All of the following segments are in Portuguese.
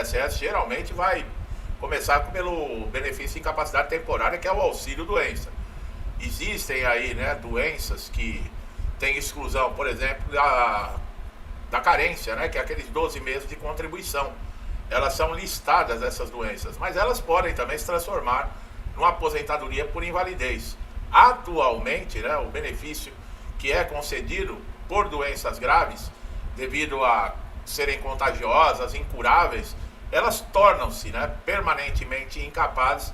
INSS geralmente vai começar pelo benefício de incapacidade temporária, que é o auxílio doença. Existem aí, né, doenças que têm exclusão, por exemplo, da carência, né, que é aqueles 12 meses de contribuição. Elas são listadas, essas doenças, mas elas podem também se transformar numa aposentadoria por invalidez. Atualmente, né, o benefício que é concedido por doenças graves, devido a serem contagiosas, incuráveis, elas tornam-se, né, permanentemente incapazes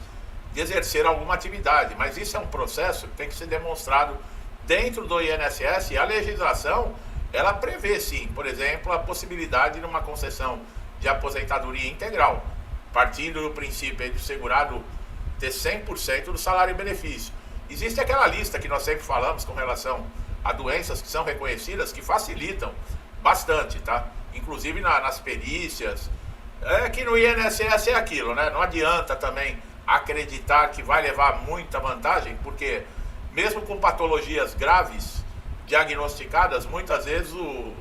de exercer alguma atividade. Mas isso é um processo que tem que ser demonstrado dentro do INSS, e a legislação, ela prevê sim, por exemplo, a possibilidade de uma concessão de aposentadoria integral, partindo do princípio de segurado ter 100% do salário e benefício. Existe aquela lista que nós sempre falamos com relação a doenças que são reconhecidas, que facilitam bastante, tá? Inclusive nas perícias. É que no INSS é aquilo, né? Não adianta também acreditar que vai levar muita vantagem, porque mesmo com patologias graves diagnosticadas, muitas vezes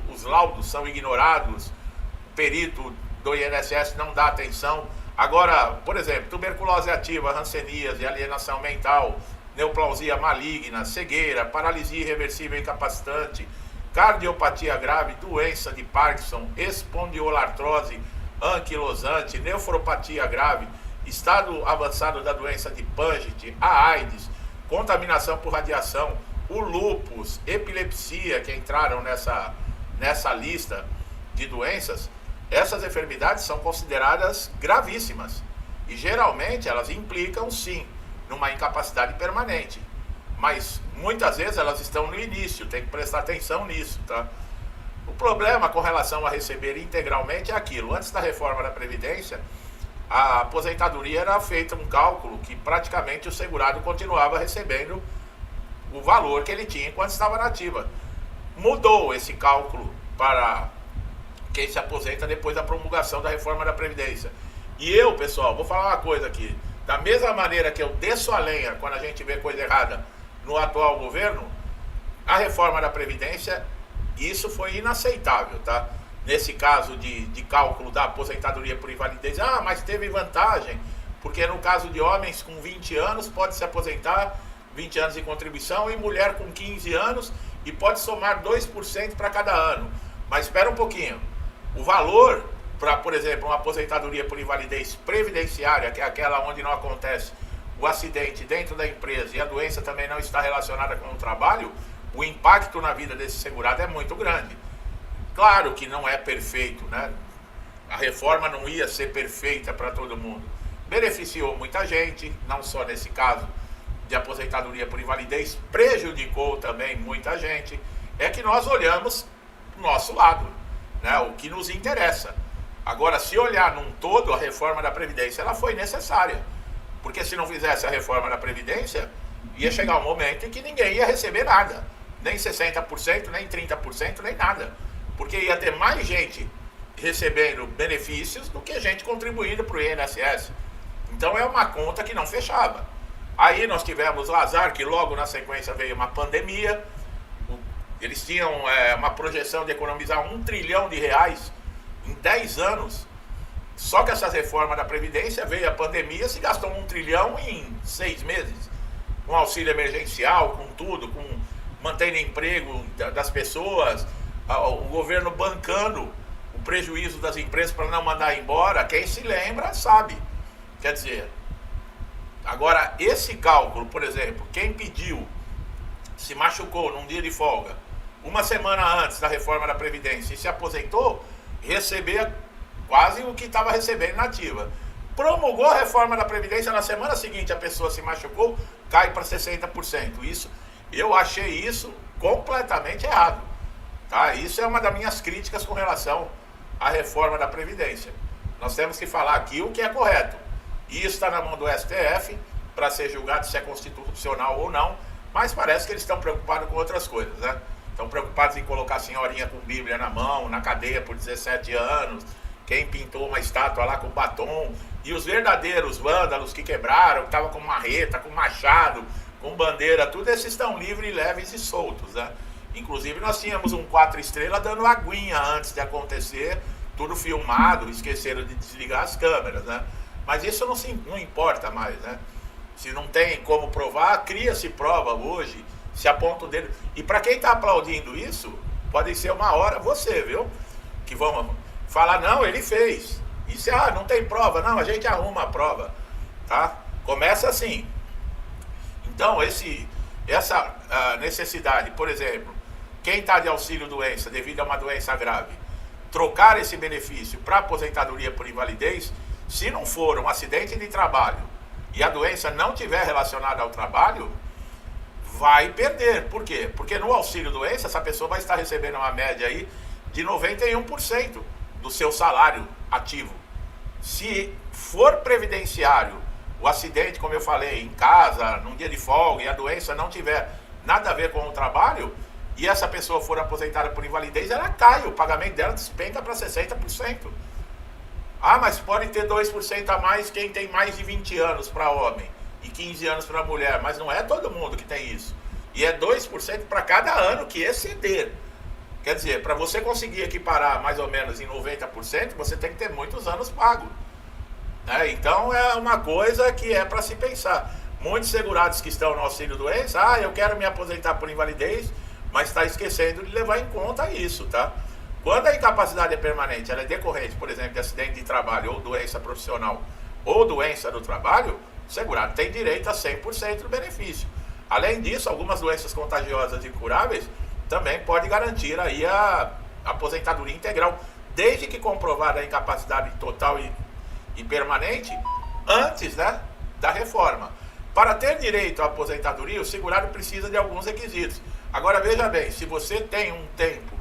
os laudos são ignorados, o perito do INSS não dá atenção. Agora, por exemplo, tuberculose ativa, hanseníase, alienação mental, neoplausia maligna, cegueira, paralisia irreversível incapacitante, cardiopatia grave, doença de Parkinson, espondiolartrose anquilosante, nefropatia grave, estado avançado da doença de Paget, a AIDS, contaminação por radiação, o lúpus, epilepsia, que entraram nessa lista de doenças. Essas enfermidades são consideradas gravíssimas e geralmente elas implicam sim numa incapacidade permanente, mas muitas vezes elas estão no início, tem que prestar atenção nisso, tá? O problema com relação a receber integralmente é aquilo: antes da reforma da Previdência, a aposentadoria era feita um cálculo que praticamente o segurado continuava recebendo o valor que ele tinha enquanto estava na ativa. Mudou esse cálculo para quem se aposenta depois da promulgação da reforma da Previdência. E eu, pessoal, vou falar uma coisa aqui. Da mesma maneira que eu desço a lenha quando a gente vê coisa errada no atual governo, a reforma da Previdência, isso foi inaceitável, tá? Nesse caso de cálculo da aposentadoria por invalidez, mas teve vantagem, porque no caso de homens com 20 anos pode se aposentar, 20 anos de contribuição, e mulher com 15 anos, e pode somar 2% para cada ano. Mas espera um pouquinho, o valor para, por exemplo, uma aposentadoria por invalidez previdenciária, que é aquela onde não acontece o acidente dentro da empresa e a doença também não está relacionada com o trabalho, o impacto na vida desse segurado é muito grande. Claro que não é perfeito, né? A reforma não ia ser perfeita para todo mundo. Beneficiou muita gente, não só nesse caso de aposentadoria por invalidez, prejudicou também muita gente. É que nós olhamos o nosso lado, né? O que nos interessa. Agora, se olhar num todo, a reforma da Previdência ela foi necessária. Porque se não fizesse a reforma da Previdência, ia chegar um momento em que ninguém ia receber nada. Nem 60%, nem 30%, nem nada. Porque ia ter mais gente recebendo benefícios do que gente contribuindo para o INSS. Então é uma conta que não fechava. Aí nós tivemos o azar que logo na sequência veio uma pandemia. Eles tinham uma projeção de economizar R$1 trilhão em 10 anos. Só que essas reformas da Previdência, veio a pandemia, se gastou R$1 trilhão em 6 meses. Com auxílio emergencial, com tudo, com mantendo emprego das pessoas, o governo bancando o prejuízo das empresas para não mandar embora. Quem se lembra sabe. Quer dizer, agora esse cálculo, por exemplo, quem pediu, se machucou num dia de folga, uma semana antes da reforma da Previdência e se aposentou, receber quase o que estava recebendo na ativa. Promulgou a reforma da Previdência, na semana seguinte a pessoa se machucou, cai para 60%. Eu achei isso completamente errado. Tá? Isso é uma das minhas críticas com relação à reforma da Previdência. Nós temos que falar aqui o que é correto. Isso está na mão do STF para ser julgado se é constitucional ou não, mas parece que eles estão preocupados com outras coisas, né? Estão preocupados em colocar a senhorinha com Bíblia na mão, na cadeia por 17 anos, quem pintou uma estátua lá com batom, e os verdadeiros vândalos que quebraram, que estavam com marreta, com machado, com bandeira, tudo esses estão livres, leves e soltos, né? Inclusive nós tínhamos um 4 estrelas dando aguinha antes de acontecer tudo filmado, esqueceram de desligar as câmeras, né? Mas isso não importa mais, né? Se não tem como provar, cria-se prova hoje, se aponta o dedo. E para quem está aplaudindo isso, pode ser uma hora você, viu? Que vão falar, não, ele fez. Isso, não tem prova. Não, a gente arruma a prova, tá? Começa assim. Então, essa necessidade, por exemplo, quem está de auxílio-doença devido a uma doença grave, trocar esse benefício para aposentadoria por invalidez, se não for um acidente de trabalho e a doença não tiver relacionada ao trabalho, vai perder. Por quê? Porque no auxílio-doença, essa pessoa vai estar recebendo uma média aí de 91% do seu salário ativo. Se for previdenciário, o acidente, como eu falei, em casa, num dia de folga, e a doença não tiver nada a ver com o trabalho, e essa pessoa for aposentada por invalidez, ela cai, o pagamento dela despenca para 60%. Mas pode ter 2% a mais quem tem mais de 20 anos para homem e 15 anos para mulher, mas não é todo mundo que tem isso. E é 2% para cada ano que exceder. Quer dizer, para você conseguir equiparar mais ou menos em 90%, você tem que ter muitos anos pago. Então é uma coisa que é para se pensar. Muitos segurados que estão no auxílio-doença, eu quero me aposentar por invalidez, mas está esquecendo de levar em conta isso, tá? Quando a incapacidade é permanente, ela é decorrente, por exemplo, de acidente de trabalho ou doença profissional ou doença do trabalho, o segurado tem direito a 100% do benefício. Além disso, algumas doenças contagiosas e incuráveis também pode garantir aí a aposentadoria integral, desde que comprovada a incapacidade total e permanente antes, né, da reforma. Para ter direito à aposentadoria, o segurado precisa de alguns requisitos. Agora veja bem, se você tem um tempo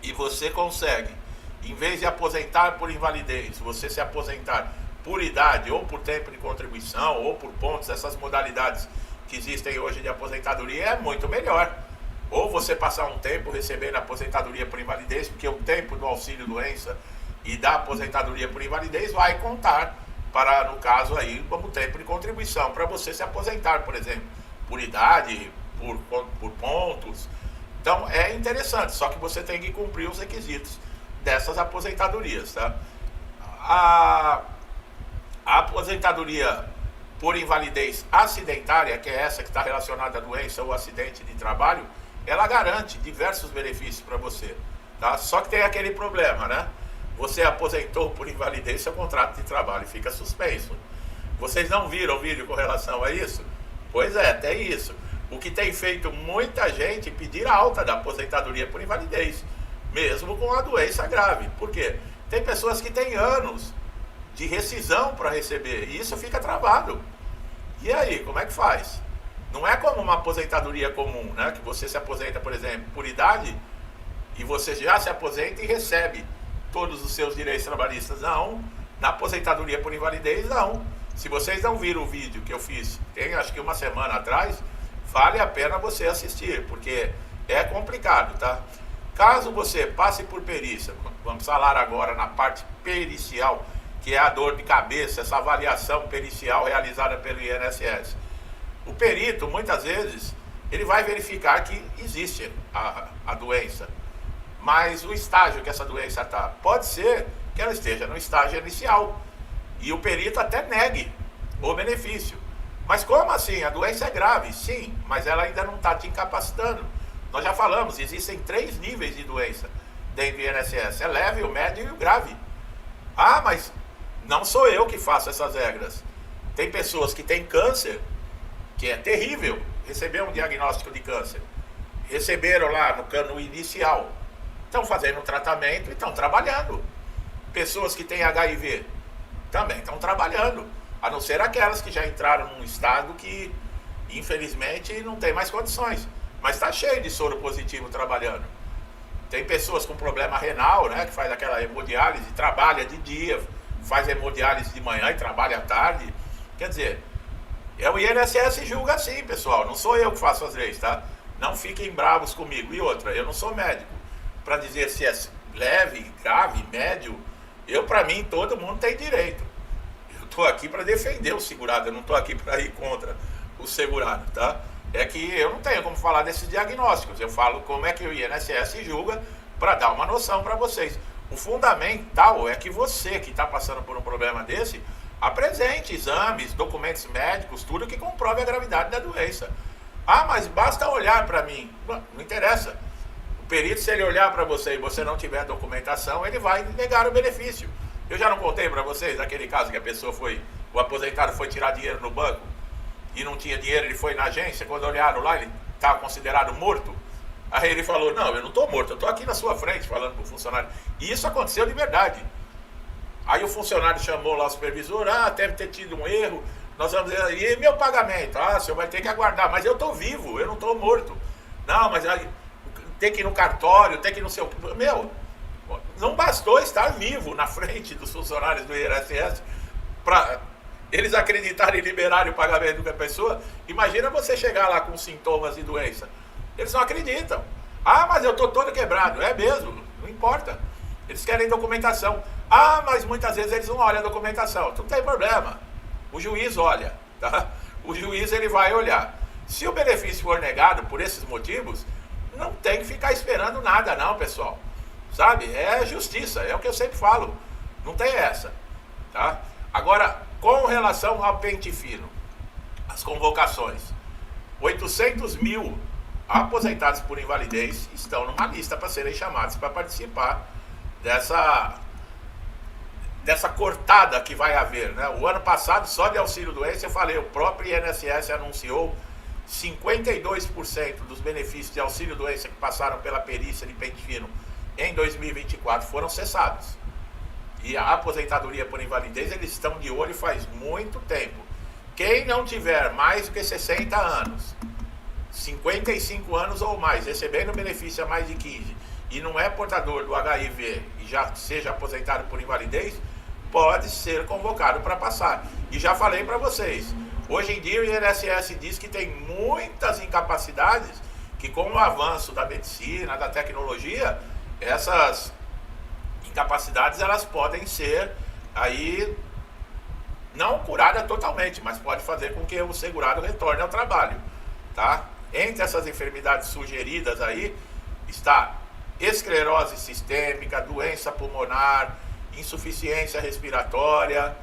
e você consegue, em vez de aposentar por invalidez, você se aposentar por idade, ou por tempo de contribuição, ou por pontos, essas modalidades que existem hoje de aposentadoria, é muito melhor. Ou você passar um tempo recebendo aposentadoria por invalidez, porque o tempo do auxílio-doença e da aposentadoria por invalidez vai contar para, no caso aí, como tempo de contribuição, para você se aposentar, por exemplo, por idade, por pontos. Então é interessante, só que você tem que cumprir os requisitos dessas aposentadorias, tá? A aposentadoria por invalidez acidentária, que é essa que está relacionada à doença ou acidente de trabalho, ela garante diversos benefícios para você, tá? Só que tem aquele problema, né? Você aposentou por invalidez, seu contrato de trabalho fica suspenso. Vocês não viram o vídeo com relação a isso? Pois é, tem isso. O que tem feito muita gente pedir alta da aposentadoria por invalidez, mesmo com a doença grave. Por quê? Tem pessoas que têm anos de rescisão para receber, e isso fica travado. E aí, como é que faz? Não é como uma aposentadoria comum, né? Que você se aposenta, por exemplo, por idade, e você já se aposenta e recebe todos os seus direitos trabalhistas. Não, na aposentadoria por invalidez, não. Se vocês não viram o vídeo que eu fiz, tem acho que uma semana atrás, vale a pena você assistir, porque é complicado, tá? Caso você passe por perícia, vamos falar agora na parte pericial, que é a dor de cabeça, essa avaliação pericial realizada pelo INSS. O perito, muitas vezes, ele vai verificar que existe a doença, mas o estágio que essa doença está, pode ser que ela esteja no estágio inicial, e o perito até negue o benefício. Mas como assim? A doença é grave? Sim, mas ela ainda não está te incapacitando. Nós já falamos, existem 3 níveis de doença dentro do INSS, é leve, o médio e o grave. Mas não sou eu que faço essas regras. Tem pessoas que têm câncer, que é terrível, receber um diagnóstico de câncer. Receberam lá no cano inicial, estão fazendo um tratamento e estão trabalhando. Pessoas que têm HIV também estão trabalhando, a não ser aquelas que já entraram num estado que, infelizmente, não tem mais condições. Mas está cheio de soro positivo trabalhando. Tem pessoas com problema renal, né, que faz aquela hemodiálise, trabalha de dia, faz hemodiálise de manhã e trabalha à tarde. Quer dizer, o INSS julga assim, pessoal. Não sou eu que faço as leis, tá? Não fiquem bravos comigo. E outra, eu não sou médico para dizer se é leve, grave, médio. Para mim, todo mundo tem direito. Eu estou aqui para defender o segurado, eu não estou aqui para ir contra o segurado, tá? É que eu não tenho como falar desses diagnósticos. Eu falo como é que o INSS julga para dar uma noção para vocês. O fundamental é que você que está passando por um problema desse, apresente exames, documentos médicos, tudo que comprove a gravidade da doença. Ah, mas basta olhar para mim. Não interessa. O perito, se ele olhar para você e você não tiver documentação, ele vai negar o benefício. Eu já não contei para vocês aquele caso que a pessoa o aposentado foi tirar dinheiro no banco e não tinha dinheiro, ele foi na agência, quando olharam lá, ele estava considerado morto. Aí ele falou, não, eu não estou morto, eu estou aqui na sua frente, falando para o funcionário. E isso aconteceu de verdade. Aí o funcionário chamou lá o supervisor, deve ter tido um erro, nós vamos dizer, e meu pagamento? O senhor vai ter que aguardar, mas eu estou vivo, eu não estou morto. Não, mas aí, tem que ir no cartório, tem que ir no seu... Meu, não bastou estar vivo na frente dos funcionários do INSS para eles acreditarem e liberarem o pagamento da pessoa. Imagina você chegar lá com sintomas de doença. Eles não acreditam. Mas eu estou todo quebrado. É mesmo, não importa. Eles querem documentação. Mas muitas vezes eles não olham a documentação. Não tem problema. O juiz olha, tá? O juiz ele vai olhar. Se o benefício for negado por esses motivos, não tem que ficar esperando nada não, pessoal. Sabe? É justiça, é o que eu sempre falo. Não tem essa, tá? Agora, com relação ao pente fino, as convocações, 800 mil aposentados por invalidez estão numa lista para serem chamados para participar dessa cortada que vai haver, né? O ano passado, só de auxílio-doença, eu falei, o próprio INSS anunciou 52% dos benefícios de auxílio-doença que passaram pela perícia de pente fino em 2024 foram cessados. E a aposentadoria por invalidez, eles estão de olho faz muito tempo. Quem não tiver mais do que 60 anos, 55 anos ou mais, recebendo benefício a mais de 15, e não é portador do HIV e já seja aposentado por invalidez, pode ser convocado para passar. E já falei para vocês, hoje em dia o INSS diz que tem muitas incapacidades que com o avanço da medicina, da tecnologia, essas incapacidades elas podem ser aí não curadas totalmente, mas pode fazer com que o segurado retorne ao trabalho, tá? Entre essas enfermidades sugeridas aí está esclerose sistêmica, doença pulmonar, insuficiência respiratória.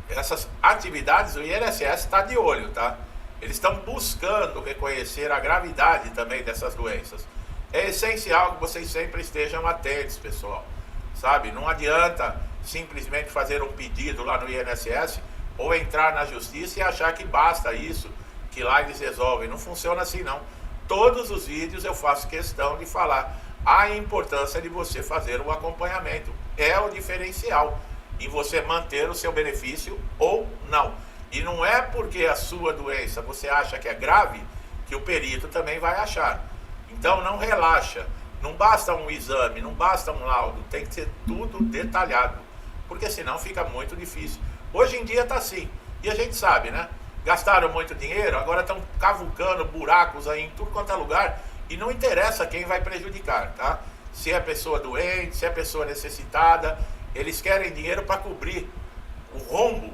Essas atividades o INSS está de olho, tá? Eles estão buscando reconhecer a gravidade também dessas doenças. É essencial que vocês sempre estejam atentos, pessoal, sabe? Não adianta simplesmente fazer um pedido lá no INSS ou entrar na justiça e achar que basta isso, que lá eles resolvem. Não funciona assim não. Todos os vídeos eu faço questão de falar a importância de você fazer o acompanhamento. É o diferencial em você manter o seu benefício ou não. E não é porque a sua doença você acha que é grave que o perito também vai achar. Então não relaxa, não basta um exame, não basta um laudo, tem que ser tudo detalhado, porque senão fica muito difícil. Hoje em dia está assim, e a gente sabe, né? Gastaram muito dinheiro, agora estão cavucando buracos aí em tudo quanto é lugar, e não interessa quem vai prejudicar, tá? Se é pessoa doente, se é pessoa necessitada, eles querem dinheiro para cobrir o rombo,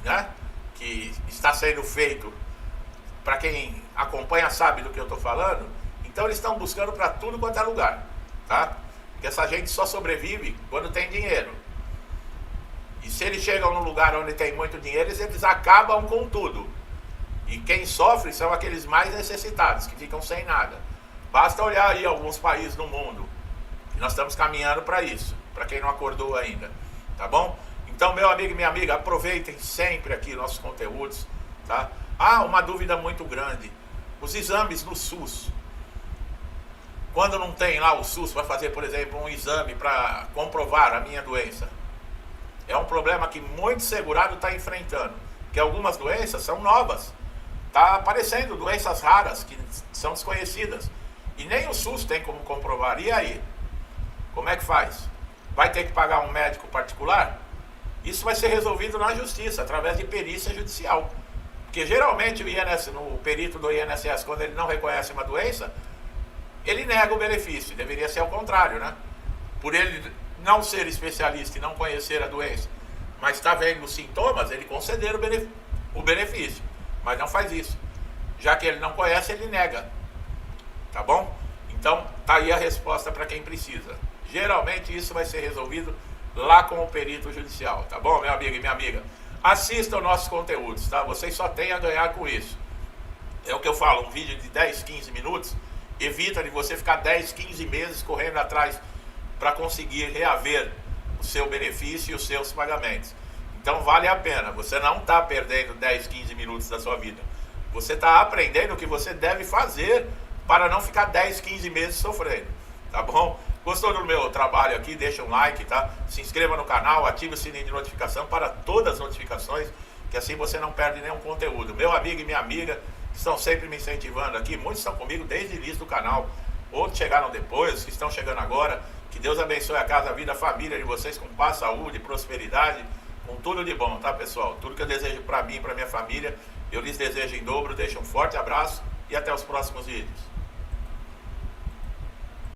né? Que está sendo feito. Para quem acompanha sabe do que eu estou falando. Então eles estão buscando para tudo quanto é lugar, tá? Porque essa gente só sobrevive quando tem dinheiro. E se eles chegam num lugar onde tem muito dinheiro, eles acabam com tudo. E quem sofre são aqueles mais necessitados, que ficam sem nada. Basta olhar aí alguns países no mundo. E nós estamos caminhando para isso, para quem não acordou ainda, tá bom? Então, meu amigo e minha amiga, aproveitem sempre aqui nossos conteúdos, tá? Uma dúvida muito grande. Os exames no SUS. Quando não tem lá o SUS para fazer, por exemplo, um exame para comprovar a minha doença. É um problema que muito segurado está enfrentando. Porque algumas doenças são novas. Está aparecendo doenças raras que são desconhecidas. E nem o SUS tem como comprovar. E aí? Como é que faz? Vai ter que pagar um médico particular? Isso vai ser resolvido na justiça, através de perícia judicial. Porque geralmente o perito do INSS, quando ele não reconhece uma doença, ele nega o benefício. Deveria ser ao contrário, né? Por ele não ser especialista e não conhecer a doença, mas está vendo os sintomas, ele conceder o benefício. Mas não faz isso. Já que ele não conhece, ele nega. Tá bom? Então, tá aí a resposta para quem precisa. Geralmente isso vai ser resolvido lá com o perito judicial, tá bom, meu amigo e minha amiga? Assistam nossos conteúdos, tá? Vocês só têm a ganhar com isso. É o que eu falo, um vídeo de 10, 15 minutos evita de você ficar 10, 15 meses correndo atrás para conseguir reaver o seu benefício e os seus pagamentos. Então vale a pena, você não está perdendo 10, 15 minutos da sua vida. Você está aprendendo o que você deve fazer para não ficar 10, 15 meses sofrendo, tá bom? Gostou do meu trabalho aqui? Deixa um like, tá? Se inscreva no canal, ative o sininho de notificação para todas as notificações, que assim você não perde nenhum conteúdo. Meu amigo e minha amiga que estão sempre me incentivando aqui, muitos estão comigo desde o início do canal, outros chegaram depois, que estão chegando agora. Que Deus abençoe a casa, a vida, a família de vocês com paz, saúde, prosperidade, com tudo de bom, tá, pessoal? Tudo que eu desejo para mim e para minha família, eu lhes desejo em dobro. Deixo um forte abraço e até os próximos vídeos.